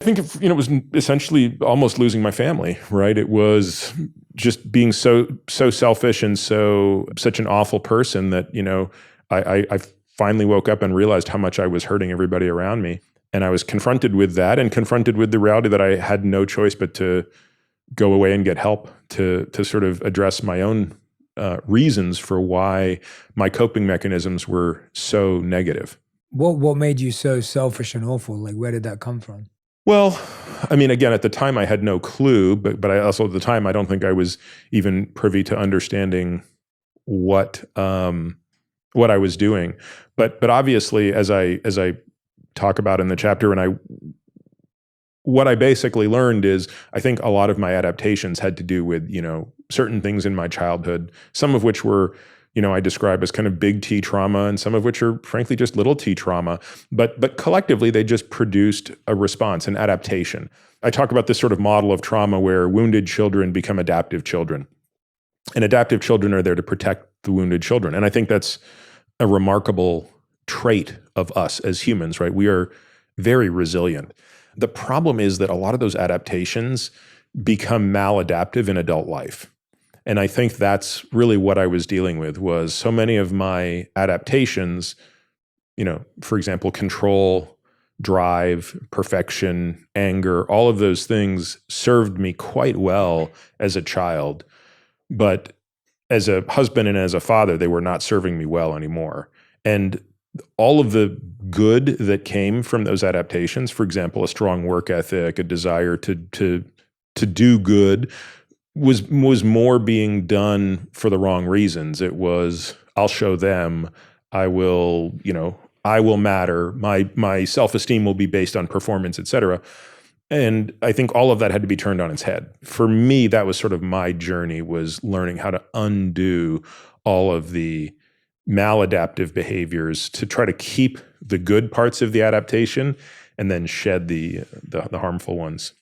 I think it was essentially almost losing my family, right? It was just being so selfish and such an awful person that, I finally woke up and realized how much I was hurting everybody around me. And I was confronted with that and confronted with the reality that I had no choice but to go away and get help to sort of address my own reasons for why my coping mechanisms were so negative. What made you so selfish and awful? Like, where did that come from? Well, I mean, again, at the time I had no clue, but I also at the time I don't think I was even privy to understanding what I was doing. But obviously, as I talk about in the chapter, what I basically learned is I think a lot of my adaptations had to do with certain things in my childhood, some of which were I describe as kind of big T trauma, and some of which are frankly just little T trauma. But collectively, they just produced a response, an adaptation. I talk about this sort of model of trauma where wounded children become adaptive children. And adaptive children are there to protect the wounded children. And I think that's a remarkable trait of us as humans, right? We are very resilient. The problem is that a lot of those adaptations become maladaptive in adult life. And I think that's really what I was dealing with, was so many of my adaptations, for example, control, drive, perfection, anger, all of those things served me quite well as a child. But as a husband and as a father, they were not serving me well anymore. And all of the good that came from those adaptations, for example, a strong work ethic, a desire to do good, was more being done for the wrong reasons. It was, I'll show them, I will matter, my self-esteem will be based on performance, et cetera. And I think all of that had to be turned on its head. For me, that was sort of my journey, was learning how to undo all of the maladaptive behaviors to try to keep the good parts of the adaptation and then shed the harmful ones.